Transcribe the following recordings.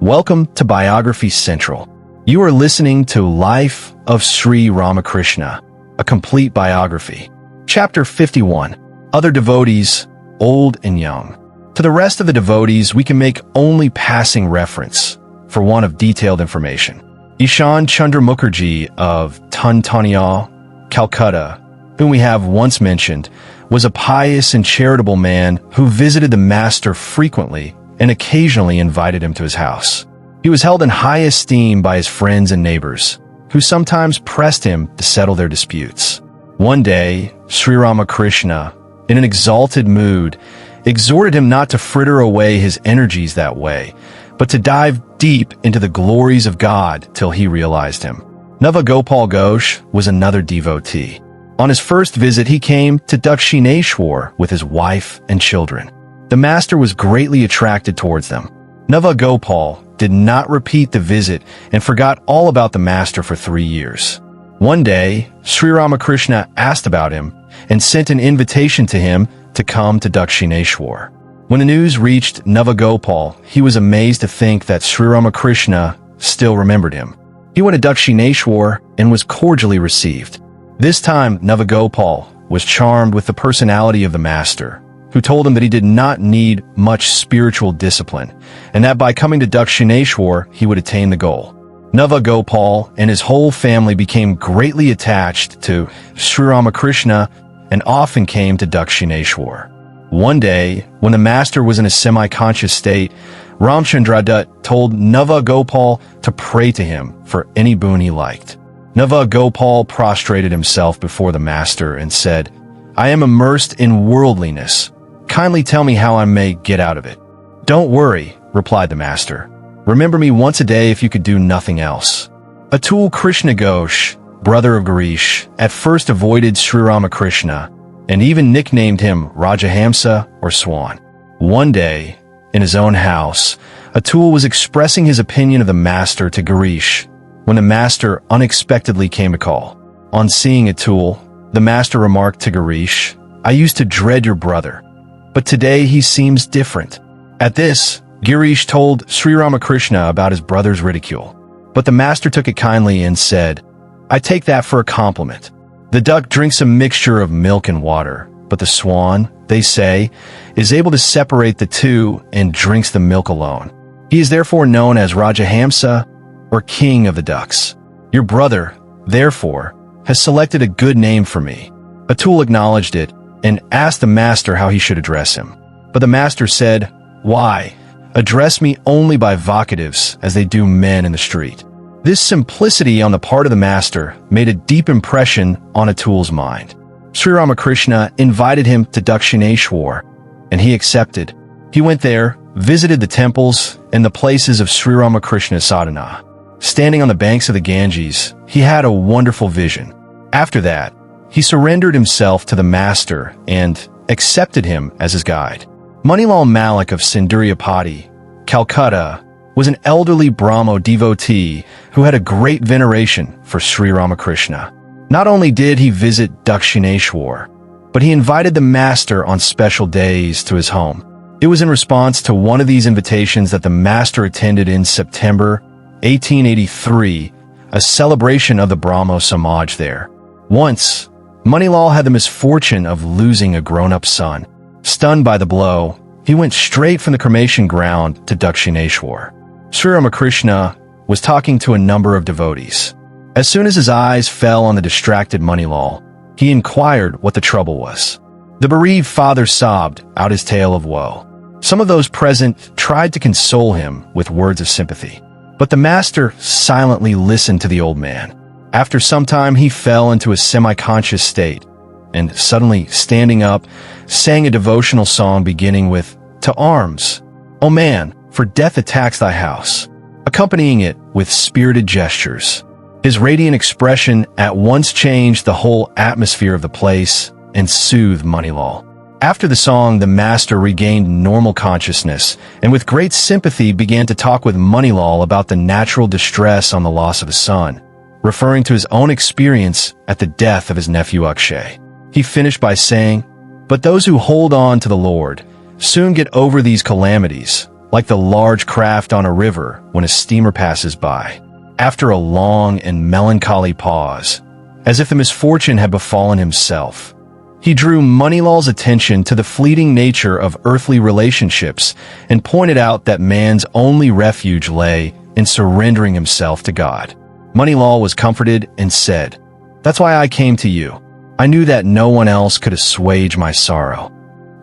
Welcome to Biography Central. You are listening to Life of Sri Ramakrishna, a complete biography. Chapter 51, Other Devotees, Old and Young. To the rest of the devotees, we can make only passing reference, for want of detailed information. Ishan Chandra Mukherjee of Tuntanial, Calcutta, whom we have once mentioned, was a pious and charitable man who visited the master frequently and occasionally invited him to his house. He was held in high esteem by his friends and neighbors, who sometimes pressed him to settle their disputes. One day, Sri Ramakrishna, in an exalted mood, exhorted him not to fritter away his energies that way, but to dive deep into the glories of God till he realized him. Navagopal Ghosh was another devotee. On his first visit, he came to Dakshineshwar with his wife and children. The master was greatly attracted towards them. Navagopal did not repeat the visit and forgot all about the master for 3 years. One day, Sri Ramakrishna asked about him and sent an invitation to him to come to Dakshineshwar. When the news reached Navagopal, he was amazed to think that Sri Ramakrishna still remembered him. He went to Dakshineshwar and was cordially received. This time, Navagopal was charmed with the personality of the master, who told him that he did not need much spiritual discipline, and that by coming to Dakshineshwar, he would attain the goal. Navagopal and his whole family became greatly attached to Sri Ramakrishna and often came to Dakshineshwar. One day, when the master was in a semi-conscious state, Ramchandra Dutt told Navagopal to pray to him for any boon he liked. Navagopal prostrated himself before the master and said, "I am immersed in worldliness. Kindly tell me how I may get out of it." "Don't worry," replied the master. "Remember me once a day if you could do nothing else." Atul Krishna Ghosh, brother of Girish, at first avoided Sri Ramakrishna and even nicknamed him Rajahamsa or Swan. One day, in his own house, Atul was expressing his opinion of the master to Girish when the master unexpectedly came to call. On seeing Atul, the master remarked to Girish, "I used to dread your brother, but today he seems different." At this, Girish told Sri Ramakrishna about his brother's ridicule, but the master took it kindly and said, "I take that for a compliment. The duck drinks a mixture of milk and water, but the swan, they say, is able to separate the two and drinks the milk alone. He is therefore known as Rajahamsa, or King of the Ducks. Your brother, therefore, has selected a good name for me." Atul acknowledged it and asked the master how he should address him. But the master said, "Why? Address me only by vocatives as they do men in the street." This simplicity on the part of the master made a deep impression on Atul's mind. Sri Ramakrishna invited him to Dakshineshwar, and he accepted. He went there, visited the temples and the places of Sri Ramakrishna's sadhana. Standing on the banks of the Ganges, he had a wonderful vision. After that, he surrendered himself to the master and accepted him as his guide. Manilal Malik of Sinduriyapati, Calcutta, was an elderly Brahmo devotee who had a great veneration for Sri Ramakrishna. Not only did he visit Dakshineshwar, but he invited the master on special days to his home. It was in response to one of these invitations that the master attended in September 1883, a celebration of the Brahmo Samaj there. Once, Manilal had the misfortune of losing a grown-up son. Stunned by the blow, he went straight from the cremation ground to Dakshineshwar. Sri Ramakrishna was talking to a number of devotees. As soon as his eyes fell on the distracted Manilal, he inquired what the trouble was. The bereaved father sobbed out his tale of woe. Some of those present tried to console him with words of sympathy, but the master silently listened to the old man. After some time, he fell into a semi-conscious state, and suddenly, standing up, sang a devotional song beginning with, "To arms, O man, for death attacks thy house," accompanying it with spirited gestures. His radiant expression at once changed the whole atmosphere of the place and soothed Manilal. After the song, the master regained normal consciousness and with great sympathy began to talk with Manilal about the natural distress on the loss of his son, referring to his own experience at the death of his nephew Akshay. He finished by saying, "But those who hold on to the Lord soon get over these calamities, like the large craft on a river when a steamer passes by. After a long and melancholy pause, as if the misfortune had befallen himself, he drew Moneylaw's attention to the fleeting nature of earthly relationships and pointed out that man's only refuge lay in surrendering himself to God. Moneylaw was comforted and said, "That's why I came to you. I knew that no one else could assuage my sorrow."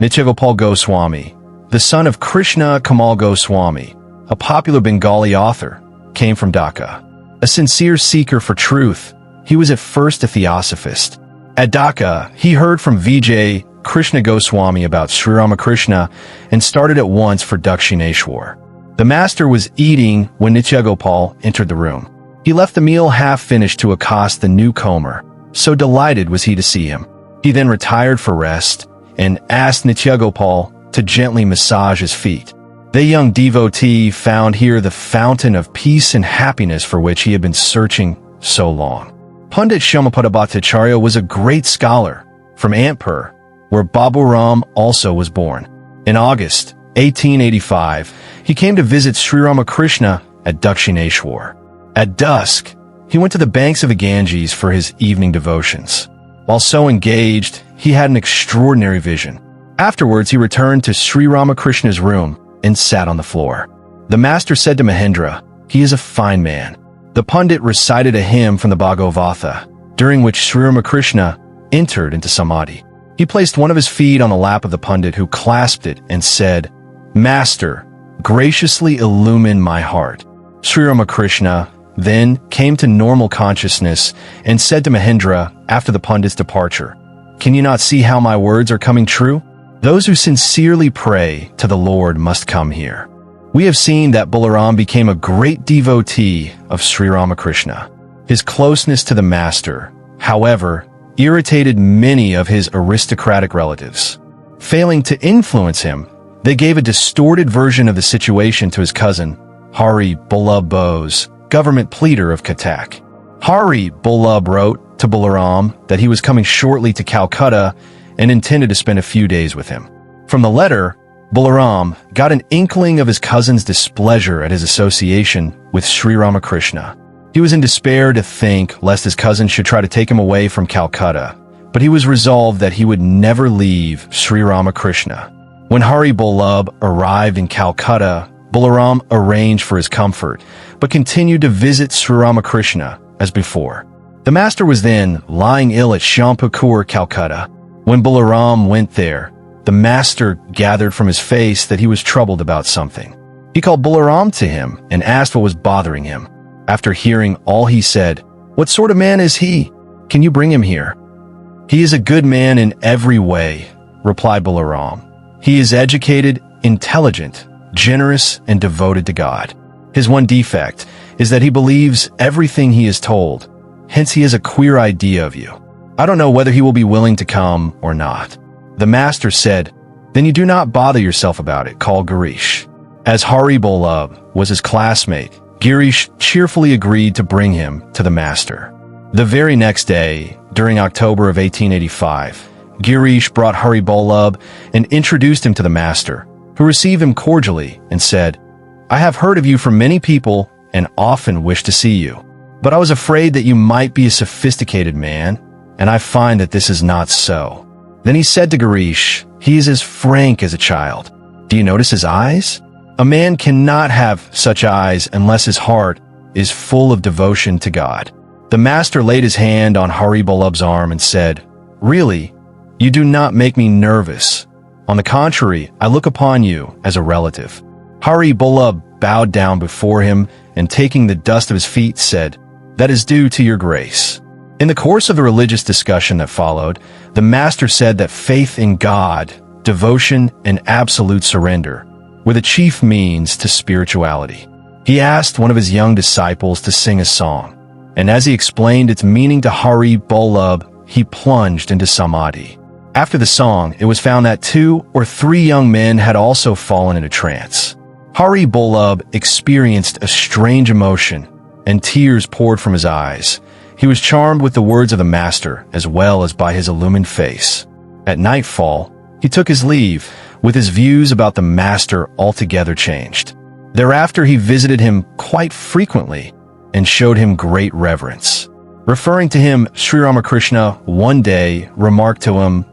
Nityagopal Goswami, the son of Krishna Kamal Goswami, a popular Bengali author, came from Dhaka. A sincere seeker for truth, he was at first a theosophist. At Dhaka, he heard from Vijay Krishna Goswami about Sri Ramakrishna and started at once for Dakshineshwar. The master was eating when Nityagopal entered the room. He left the meal half-finished to accost the newcomer, so delighted was he to see him. He then retired for rest and asked Nityagopal to gently massage his feet. The young devotee found here the fountain of peace and happiness for which he had been searching so long. Pandit Shamapada Bhattacharya was a great scholar from Antpur, where Babu Ram also was born. In August 1885, he came to visit Sri Ramakrishna at Dakshineshwar. At dusk, he went to the banks of the Ganges for his evening devotions. While so engaged, he had an extraordinary vision. Afterwards, he returned to Sri Ramakrishna's room and sat on the floor. The master said to Mahendra, "He is a fine man." The Pandit recited a hymn from the Bhagavata, during which Sri Ramakrishna entered into samadhi. He placed one of his feet on the lap of the Pandit, who clasped it and said, "Master, graciously illumine my heart." Sri Ramakrishna then came to normal consciousness and said to Mahendra after the Pandit's departure, "Can you not see how my words are coming true? Those who sincerely pray to the Lord must come here." We have seen that Balaram became a great devotee of Sri Ramakrishna. His closeness to the master, however, irritated many of his aristocratic relatives. Failing to influence him, they gave a distorted version of the situation to his cousin, Hari Ballabh Bose, government pleader of Cuttack. Hari Ballabh wrote to Balaram that he was coming shortly to Calcutta and intended to spend a few days with him. From the letter, Balaram got an inkling of his cousin's displeasure at his association with Sri Ramakrishna. He was in despair to think lest his cousin should try to take him away from Calcutta, but he was resolved that he would never leave Sri Ramakrishna. When Hari Ballabh arrived in Calcutta, Balaram arranged for his comfort, but continued to visit Sri Ramakrishna as before. The master was then lying ill at Shampurpur, Calcutta. When Balaram went there, the master gathered from his face that he was troubled about something. He called Balaram to him and asked what was bothering him. After hearing all, he said, "What sort of man is he? Can you bring him here?" "He is a good man in every way," replied Balaram. "He is educated, intelligent, generous, and devoted to God. His one defect is that he believes everything he is told. Hence he has a queer idea of you. I don't know whether he will be willing to come or not." The master said, "Then you do not bother yourself about it. Call Girish." As Hari Ballabh was his classmate, Girish cheerfully agreed to bring him to the master. The very next day, during October of 1885, Girish brought Hari Ballabh and introduced him to the master, who received him cordially and said, "I have heard of you from many people and often wished to see you. But I was afraid that you might be a sophisticated man, and I find that this is not so." Then he said to Girish, "He is as frank as a child. Do you notice his eyes? A man cannot have such eyes unless his heart is full of devotion to God." The master laid his hand on Hari Ballabh's arm and said, "Really, you do not make me nervous. On the contrary, I look upon you as a relative." Hari Ballabh bowed down before him and taking the dust of his feet said, "That is due to your grace." In the course of the religious discussion that followed, the master said that faith in God, devotion, and absolute surrender were the chief means to spirituality. He asked one of his young disciples to sing a song, and as he explained its meaning to Hari Ballabh, he plunged into samadhi. After the song, it was found that 2 or 3 young men had also fallen into trance. Hari Ballabh experienced a strange emotion, and tears poured from his eyes. He was charmed with the words of the master, as well as by his illumined face. At nightfall, he took his leave, with his views about the master altogether changed. Thereafter he visited him quite frequently and showed him great reverence. Referring to him, Sri Ramakrishna one day remarked to him,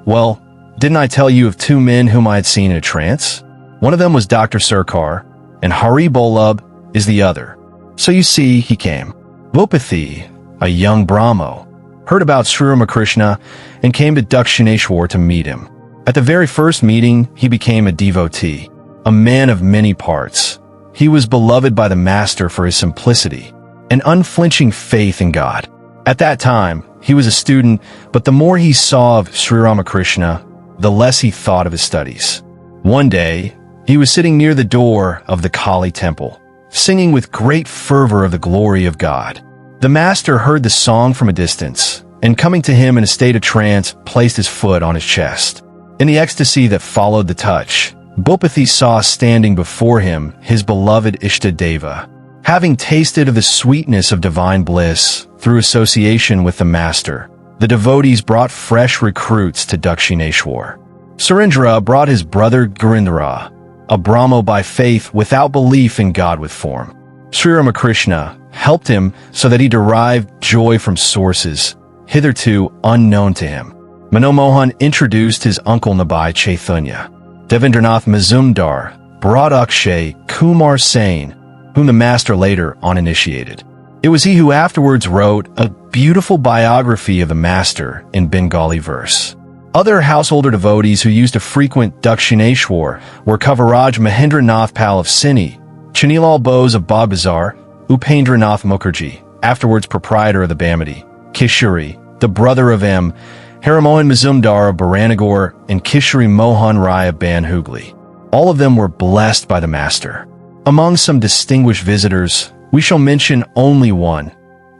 "Well, didn't I tell you of two men whom I had seen in a trance? One of them was Dr. Sarkar, and Hari Bolab is the other. So you see, he came." Bhupati, a young Brahmo, heard about Sri Ramakrishna and came to Dakshineshwar to meet him. At the very first meeting, he became a devotee, a man of many parts. He was beloved by the master for his simplicity and unflinching faith in God. At that time, he was a student, but the more he saw of Sri Ramakrishna, the less he thought of his studies. One day, he was sitting near the door of the Kali temple, singing with great fervor of the glory of God. The master heard the song from a distance, and coming to him in a state of trance, placed his foot on his chest. In the ecstasy that followed the touch, Bhupati saw standing before him his beloved Ishtadeva. Having tasted of the sweetness of divine bliss through association with the master, the devotees brought fresh recruits to Dakshineshwar. Surendra brought his brother Gurindra, a Brahmo by faith without belief in God with form. Sri Ramakrishna helped him so that he derived joy from sources hitherto unknown to him. Manomohan introduced his uncle Nabai Chaitanya. Devendranath Mazumdar brought Akshay Kumar Sain, whom the master later on initiated. It was he who afterwards wrote a beautiful biography of the master in Bengali verse. Other householder devotees who used to frequent Dakshineshwar were Kaviraj Mahendranath Pal of Sini, Chanilal Bose of Bagbazar, Upendranath Mukherjee, afterwards proprietor of the Bamadi, Kishori, the brother of M. Haramohan Mazumdar of Baranagore, and Kishori Mohan Rai of Ban Hooghly. All of them were blessed by the master. Among some distinguished visitors, we shall mention only one,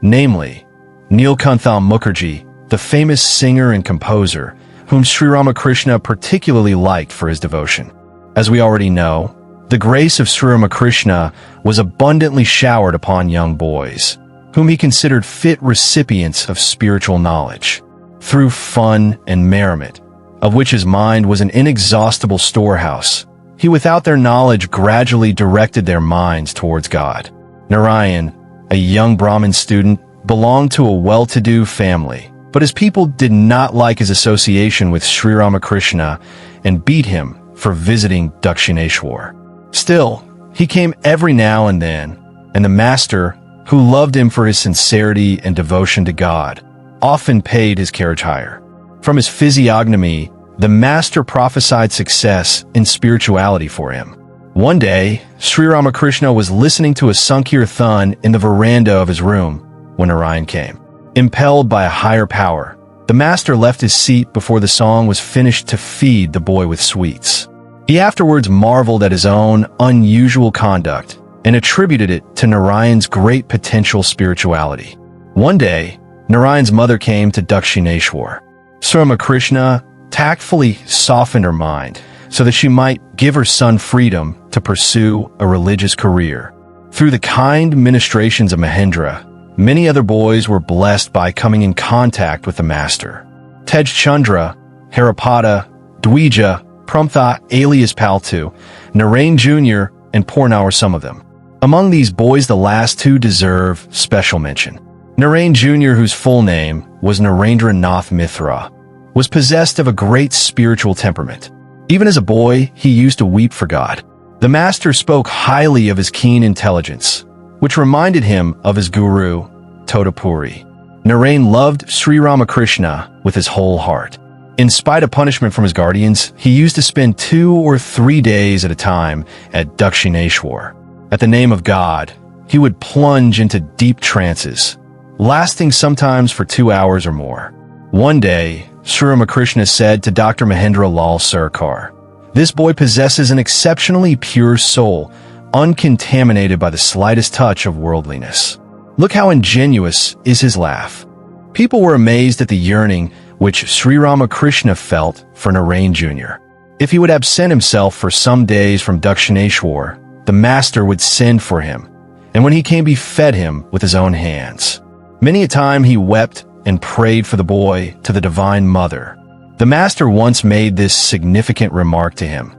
namely, Nilkantham Mukherjee, the famous singer and composer, whom Sri Ramakrishna particularly liked for his devotion. As we already know, the grace of Sri Ramakrishna was abundantly showered upon young boys, whom he considered fit recipients of spiritual knowledge, through fun and merriment, of which his mind was an inexhaustible storehouse. He without their knowledge gradually directed their minds towards God. Narayan, a young Brahmin student, belonged to a well-to-do family, but his people did not like his association with Sri Ramakrishna and beat him for visiting Dakshineshwar. Still, he came every now and then, and the master, who loved him for his sincerity and devotion to God, often paid his carriage hire. From his physiognomy, the master prophesied success in spirituality for him. One day, Sri Ramakrishna was listening to a Sankirtan in the veranda of his room when Narayan came. Impelled by a higher power, the master left his seat before the song was finished to feed the boy with sweets. He afterwards marveled at his own unusual conduct and attributed it to Narayan's great potential spirituality. One day, Narayan's mother came to Dakshineshwar. Sri Ramakrishna tactfully softened her mind so that she might give her son freedom to pursue a religious career. Through the kind ministrations of Mahendra, many other boys were blessed by coming in contact with the master. Tej Chandra, Haripada, Dwija, Prumtha alias Paltu, Narain Jr., and Pornau are some of them. Among these boys, the last two deserve special mention. Narain Jr., whose full name was Narendra Nath Mithra, was possessed of a great spiritual temperament. Even as a boy, he used to weep for God. The master spoke highly of his keen intelligence, which reminded him of his guru, Todapuri. Narain loved Sri Ramakrishna with his whole heart. In spite of punishment from his guardians, he used to spend 2 or 3 days at a time at Dakshineshwar. At the name of God, he would plunge into deep trances, lasting sometimes for 2 hours or more. One day, Sri Ramakrishna said to Dr. Mahendra Lal Sarkar, "This boy possesses an exceptionally pure soul, uncontaminated by the slightest touch of worldliness. Look how ingenuous is his laugh." People were amazed at the yearning which Sri Ramakrishna felt for Narain Jr. If he would absent himself for some days from Dakshineshwar, the master would send for him, and when he came he fed him with his own hands. Many a time he wept and prayed for the boy to the Divine Mother, The master once made this significant remark to him: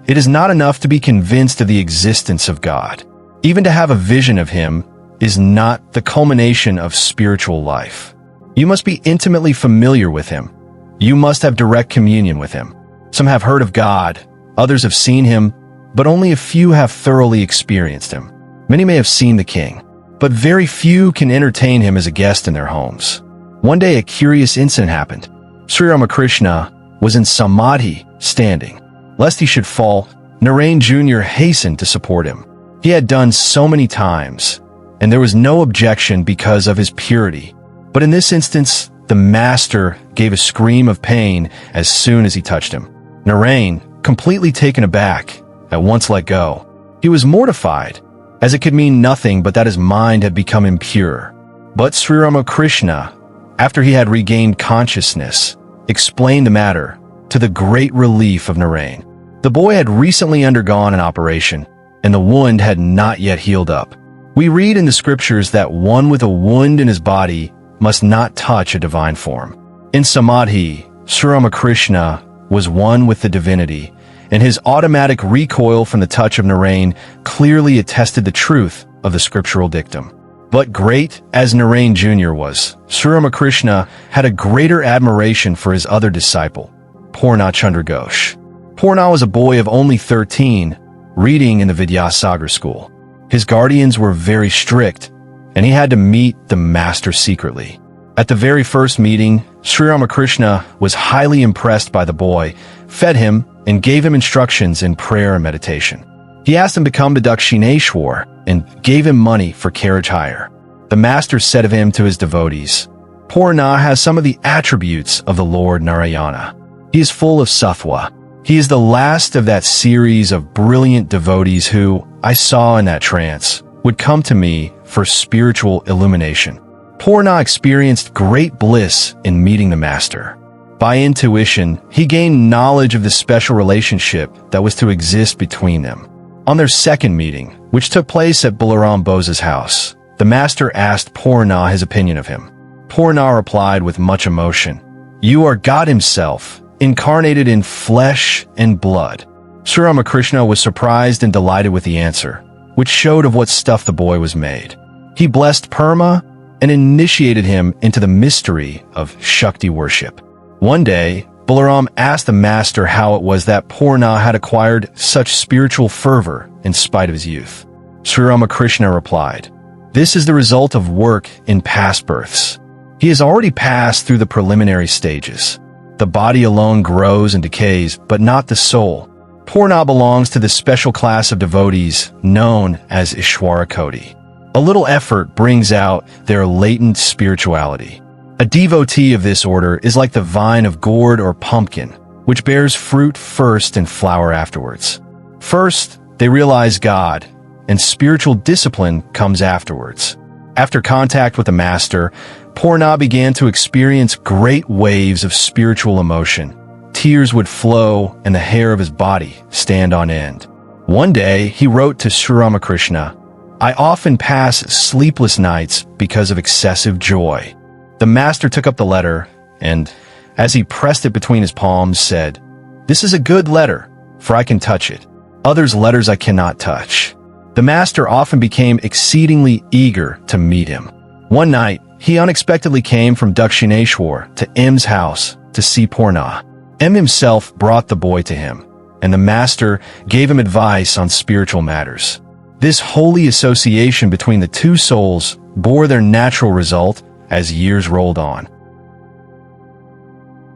"It is not enough to be convinced of the existence of God. Even to have a vision of him is not the culmination of spiritual life. You must be intimately familiar with him. You must have direct communion with him. Some have heard of God, others have seen him, but only a few have thoroughly experienced him. Many may have seen the king, but very few can entertain him as a guest in their homes." One day, a curious incident happened. Sri Ramakrishna was in Samadhi, standing. Lest he should fall, Narayan Jr. hastened to support him. He had done so many times, and there was no objection because of his purity. But in this instance, the master gave a scream of pain as soon as he touched him. Narayan, completely taken aback, at once let go. He was mortified, as it could mean nothing but that his mind had become impure. But Sri Ramakrishna, after he had regained consciousness, explained the matter, to the great relief of Narayan. The boy had recently undergone an operation, and the wound had not yet healed up. We read in the scriptures that one with a wound in his body must not touch a divine form. In Samadhi, Sri Ramakrishna was one with the divinity, and his automatic recoil from the touch of Narayan clearly attested the truth of the scriptural dictum. But great as Narayan Jr. was, Sri Ramakrishna had a greater admiration for his other disciple, Purna Chandra Ghosh. Purna was a boy of only 13, reading in the Vidyasagar school. His guardians were very strict, and he had to meet the master secretly. At the very first meeting, Sri Ramakrishna was highly impressed by the boy, fed him, and gave him instructions in prayer and meditation. He asked him to come to Dakshineshwar and gave him money for carriage hire. The master said of him to his devotees, "Purna has some of the attributes of the Lord Narayana. He is full of sattva. He is the last of that series of brilliant devotees who, I saw in that trance, would come to me for spiritual illumination." Purna experienced great bliss in meeting the master. By intuition, he gained knowledge of the special relationship that was to exist between them. On their second meeting, which took place at Balaram Bose's house, the master asked Purna his opinion of him. Purna replied with much emotion, "You are God himself, incarnated in flesh and blood." Sri Ramakrishna was surprised and delighted with the answer, which showed of what stuff the boy was made. He blessed Purna and initiated him into the mystery of Shakti worship. One day, Balaram asked the master how it was that Purna had acquired such spiritual fervor in spite of his youth. Sri Ramakrishna replied, "This is the result of work in past births. He has already passed through the preliminary stages. The body alone grows and decays, but not the soul. Purna belongs to the special class of devotees known as Ishwara Koti. A little effort brings out their latent spirituality. A devotee of this order is like the vine of gourd or pumpkin, which bears fruit first and flower afterwards. First, they realize God, and spiritual discipline comes afterwards." After contact with the master, Purna began to experience great waves of spiritual emotion. Tears would flow and the hair of his body stand on end. One day, he wrote to Sri Ramakrishna, "I often pass sleepless nights because of excessive joy." The master took up the letter and, as he pressed it between his palms, said, "This is a good letter, for I can touch it. Others' letters I cannot touch." The master often became exceedingly eager to meet him. One night, he unexpectedly came from Dakshineshwar to M's house to see Purna. M himself brought the boy to him, and the master gave him advice on spiritual matters. This holy association between the two souls bore their natural result as years rolled on.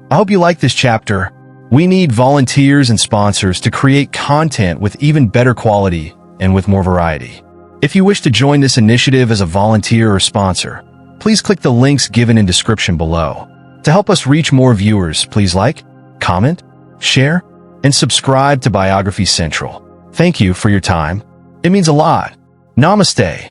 I hope you like this chapter. We need volunteers and sponsors to create content with even better quality and with more variety. If you wish to join this initiative as a volunteer or sponsor, please click the links given in description below. To help us reach more viewers, please like, comment, share, and subscribe to Biography Central. Thank you for your time. It means a lot. Namaste.